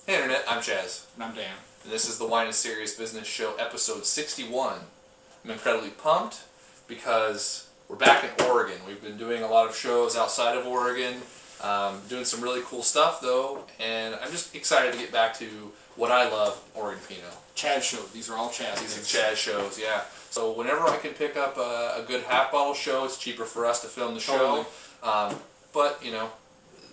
Hey Internet, I'm Chaz. And I'm Dan. And this is the Wine is Serious Business Show, episode 61. I'm incredibly pumped because we're back in Oregon. We've been doing a lot of shows outside of Oregon, doing some really cool stuff though, and I'm just excited to get back to what I love, Oregon Pinot. Chaz shows. These are all Chaz. These are Chaz shows, yeah. So whenever I can pick up a good half-bottle show, it's cheaper for us to film the show. But, you know,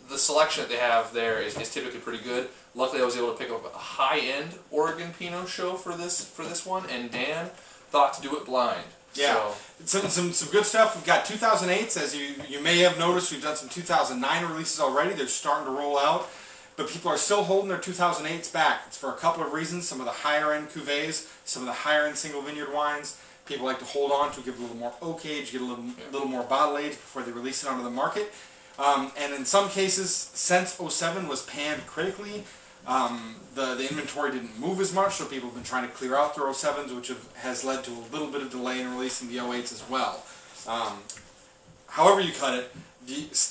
the selection that they have there is typically pretty good. Luckily, I was able to pick up a high-end Oregon Pinot show for this one, and Dan thought to do it blind. Yeah, so, some good stuff. We've got 2008s, as you may have noticed. We've done some 2009 releases already. They're starting to roll out, but people are still holding their 2008s back. It's for a couple of reasons. Some of the higher-end cuvées, some of the higher-end single vineyard wines, people like to hold on to, give a little more oak age, get a little more bottle age before they release it onto the market. And in some cases, since 07 was panned critically, the inventory didn't move as much, so people have been trying to clear out their 07s, which has led to a little bit of delay in releasing the 08s as well. However you cut it,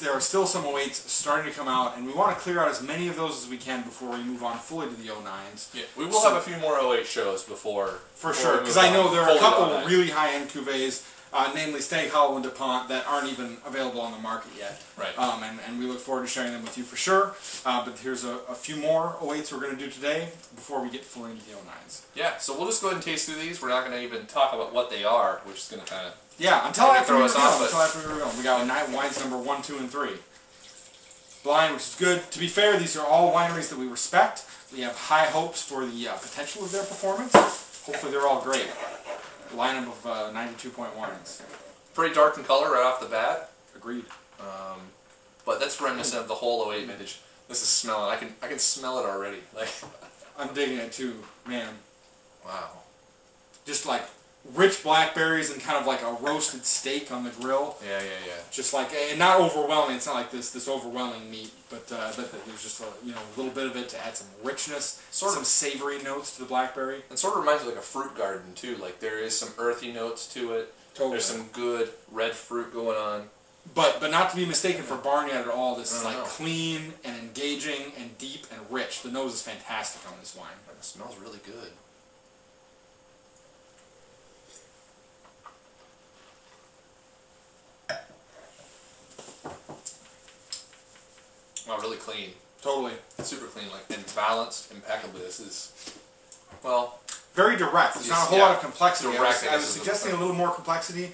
there are still some 08s starting to come out, and we want to clear out as many of those as we can before we move on fully to the 09s. Yeah, we will have a few more 08 shows before. For sure, because I know there are a couple of really high-end cuvées, namely Stag Hollow and DuPont, that aren't even available on the market yet. Right. And we look forward to sharing them with you for sure. But here's a few more 08s we're going to do today before we get fully into the 09s. Yeah, so we'll just go ahead and taste through these. We're not going to even talk about what they are, which is going to kind of... Yeah, until after we go. We got wines number 1, 2, and 3. Blind, which is good. To be fair, these are all wineries that we respect. We have high hopes for the potential of their performance. Hopefully they're all great. Lineup of 92-point wines. Pretty dark in color right off the bat. Agreed. But that's reminiscent of the whole 08 vintage. This is smelling. I can smell it already. Like I'm digging it too, man. Wow. Just like rich blackberries and kind of like a roasted steak on the grill. Yeah. Just like, and not overwhelming. It's not like this overwhelming meat, but there's just a little bit of it to add some richness, some savory notes to the blackberry. It sort of reminds me of like a fruit garden too. Like there is some earthy notes to it. Totally. There's some good red fruit going on. But not to be mistaken for barnyard at all. This is like clean and engaging and deep and rich. The nose is fantastic on this wine. It smells really good. Wow, really clean. Totally. Super clean, like, and balanced impeccably. This is, well... very direct. There's not a whole lot of complexity. Direct, I was suggesting a little more complexity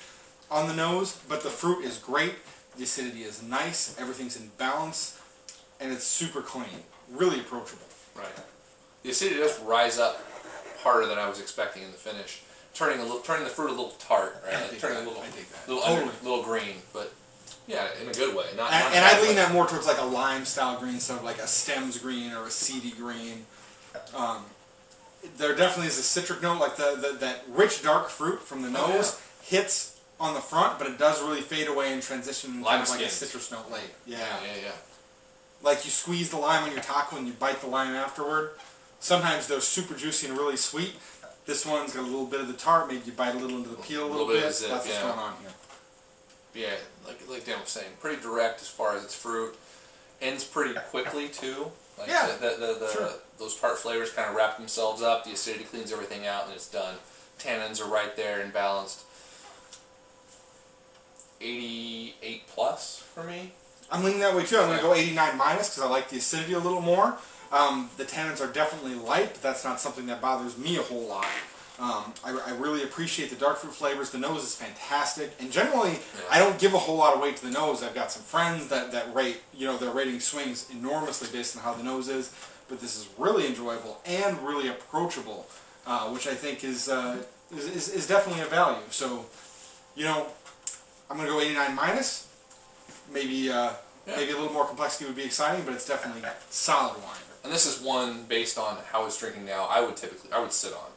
on the nose, but the fruit is great. The acidity is nice. Everything's in balance. And it's super clean. Really approachable. Right. The acidity does rise up harder than I was expecting in the finish. Turning the fruit a little tart, right? I dig that. Little green, but... yeah, in a good way. And I lean that more towards like a lime-style green, so like a stems green or a seedy green. There definitely is a citric note, like that rich dark fruit from the nose hits on the front, but it does really fade away and transition into kind of like a citrus note late. Yeah. Like you squeeze the lime on your taco and you bite the lime afterward. Sometimes they're super juicy and really sweet. This one's got a little bit of the tart, maybe you bite a little into the peel a little bit. That's what's going on here. Yeah, like Dan was saying, pretty direct as far as its fruit. Ends pretty quickly too. Like those tart flavors kind of wrap themselves up. The acidity cleans everything out, and it's done. Tannins are right there and balanced. 88 plus for me. I'm leaning that way too. I'm going to go 89 minus because I like the acidity a little more. The tannins are definitely light, but that's not something that bothers me a whole lot. I really appreciate the dark fruit flavors. The nose is fantastic, and generally I don't give a whole lot of weight to the nose. I've got some friends that rate, their rating swings enormously based on how the nose is, but this is really enjoyable and really approachable, which I think is definitely a value. So, I'm going to go 89 minus. Maybe a little more complexity would be exciting, but it's definitely solid wine. And this is one based on how it's drinking now. I would sit on.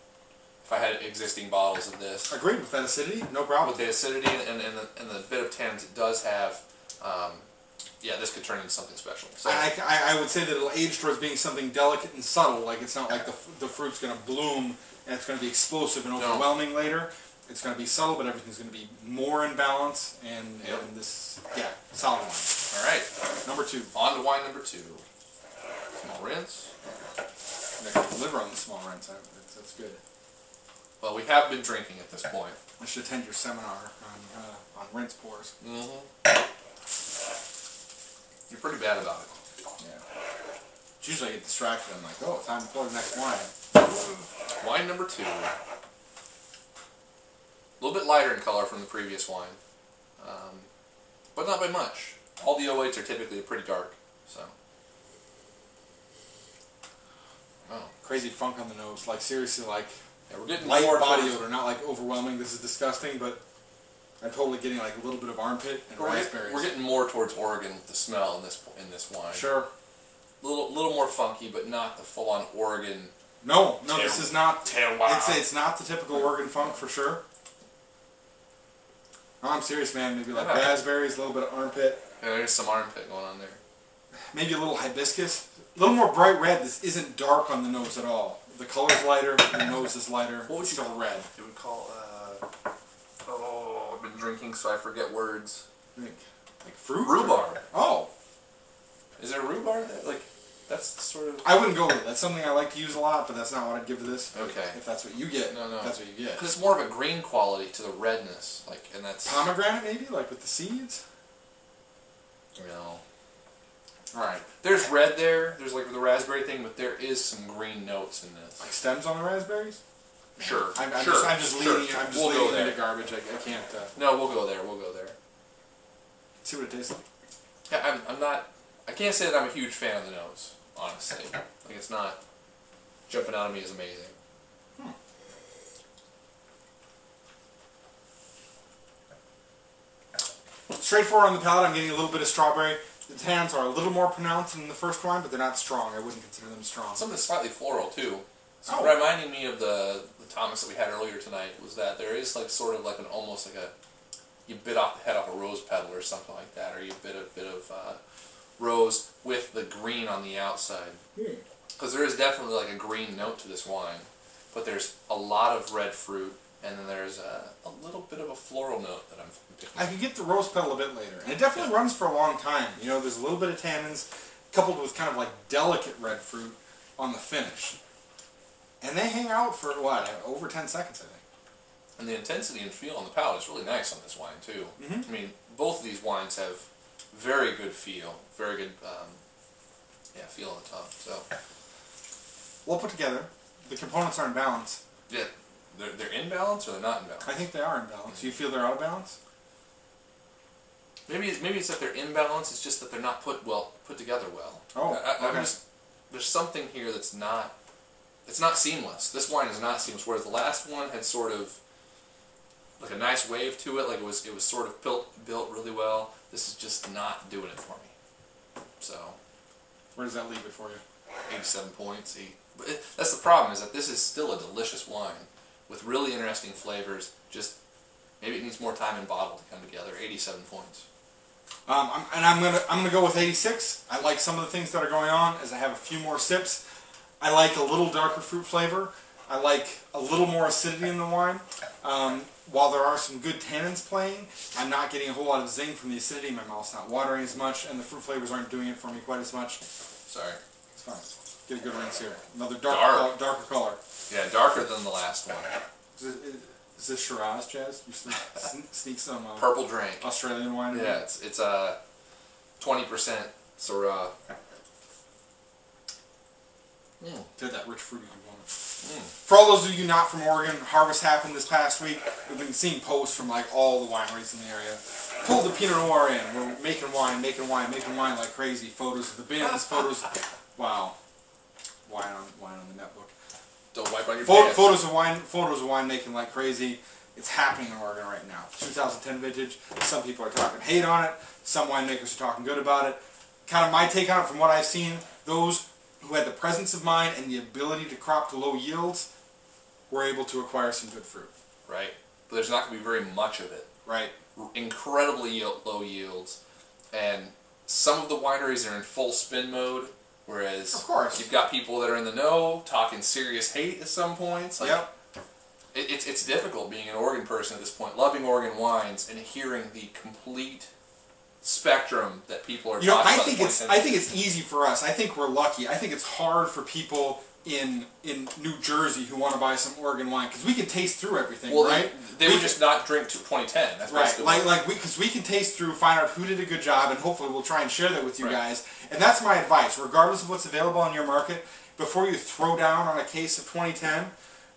If I had existing bottles of this. Agreed with that acidity, no problem. With the acidity and the bit of tannins it does have, this could turn into something special. So I would say that it'll age towards being something delicate and subtle. Like it's not like the fruit's going to bloom and it's going to be explosive and overwhelming later. It's going to be subtle, but everything's going to be more in balance. And this, solid wine. All right, number 2. On to wine number 2. Small rinse. deliver on the small rents. That's good. Well, we have been drinking at this point. I should attend your seminar on rinse pours. Mm-hmm. You're pretty bad about it. Yeah. Usually I get distracted. I'm like, oh, time to pour the next wine. Wine number 2. A little bit lighter in color from the previous wine, but not by much. All the 08s are typically pretty dark, so. Oh. Crazy funk on the nose. Like, seriously, like, yeah, we're getting light more body odor, not like overwhelming. This is disgusting, but I'm totally getting like a little bit of armpit and raspberries. We're getting more towards Oregon with the smell in this wine. Sure. Little more funky, but not the full-on Oregon. No, this is not. Wow. It's not the typical Oregon funk for sure. No, I'm serious, man. Maybe like raspberries, a little bit of armpit. Yeah, there's some armpit going on there. Maybe a little hibiscus. A little more bright red. This isn't dark on the nose at all. The color's lighter, the nose is lighter. What would you still red? It would call, I've been drinking so I forget words. Like fruit? Rhubarb. Oh. Is there rhubarb there? Like, that's sort of... I wouldn't go with it. That's something I like to use a lot, but that's not what I'd give to this. Okay. If that's what you get, no. that's what you get. Because it's more of a green quality to the redness, like, and that's... Pomegranate, maybe? Like with the seeds? No. Alright. There's red there, there's like the raspberry thing, but there is some green notes in this. Like stems on the raspberries? Sure. I'm just leading into garbage. I can't... No, we'll go there. See what it tastes like. Yeah, I'm not... I can't say that I'm a huge fan of the nose, honestly. Like, it's not jumping out at me as amazing. Straightforward on the palate. I'm getting a little bit of strawberry. The tannins are a little more pronounced than the first wine, but they're not strong. I wouldn't consider them strong. Something slightly floral, too. So reminding me of the Thomas that we had earlier tonight was that there is like sort of like an almost like a... You bit off the head off a rose petal or something like that, or you bit a bit of rose with the green on the outside. Because there is definitely like a green note to this wine, but there's a lot of red fruit, and then there's a little bit of a floral note that I'm picking. I could get the rose petal a bit later, and it definitely runs for a long time. You know, there's a little bit of tannins coupled with kind of like delicate red fruit on the finish, and they hang out for what, over 10 seconds, I think. And the intensity and feel on the palate is really nice on this wine too. I mean, both of these wines have very good feel, very good, feel on the tongue. So, well put together. The components are in balance. Yeah, they're in balance or they're not in balance. I think they are in balance. You feel they're out of balance? Maybe it's that they're in balance. It's just that they're not put together well. Oh, okay. There's something here that's not. It's not seamless. This wine is not seamless. Whereas the last one had sort of like a nice wave to it. Like it was sort of built really well. This is just not doing it for me. So, where does that leave it for you? 87 points. But that's the problem, is that this is still a delicious wine with really interesting flavors. Just maybe it needs more time in bottle to come together. 87 points. I'm gonna go with 86. I like some of the things that are going on as I have a few more sips. I like a little darker fruit flavor. I like a little more acidity in the wine. While there are some good tannins playing, I'm not getting a whole lot of zing from the acidity. My mouth's not watering as much, and the fruit flavors aren't doing it for me quite as much. Sorry. It's fine. Get a good rinse here. Another darker color. Yeah, darker than the last one. Is this Shiraz, Jazz? You sneak some purple drink Australian wine in? Yeah, it's 20% Syrah. Did that rich fruity component. For all those of you not from Oregon, harvest happened this past week. We've been seeing posts from like all the wineries in the area. Pull the Pinot Noir in. We're making wine like crazy. Photos of the bins, photos. Wow. Wine on the netbook. Don't wipe on your pants. Photos of wine making like crazy. It's happening in Oregon right now. 2010 vintage. Some people are talking hate on it. Some winemakers are talking good about it. Kind of my take on it from what I've seen, those who had the presence of mind and the ability to crop to low yields were able to acquire some good fruit. Right. But there's not going to be very much of it. Right. Incredibly low yields. And some of the wineries are in full spin mode, whereas of course you've got people that are in the know, talking serious hate at some points. Like, yep. It's difficult being an Oregon person at this point, loving Oregon wines and hearing the complete spectrum that people are talking about. I think it's easy for us. I think we're lucky. I think it's hard for people in New Jersey who want to buy some Oregon wine, because we can taste through everything, well, right? They would just not drink to 2010. That's right. Because we can taste through, find out who did a good job, and hopefully we'll try and share that with you guys. And that's my advice, regardless of what's available on your market. Before you throw down on a case of 2010,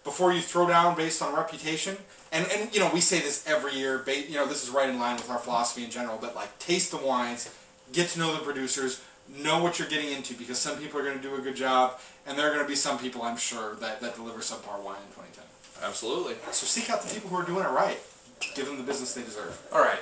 before you throw down based on reputation, and you know, we say this every year. You know, this is right in line with our philosophy in general. But like, taste the wines, get to know the producers. Know what you're getting into, because some people are going to do a good job, and there are going to be some people, I'm sure, that deliver subpar wine in 2010. Absolutely. So seek out the people who are doing it right. Give them the business they deserve. All right.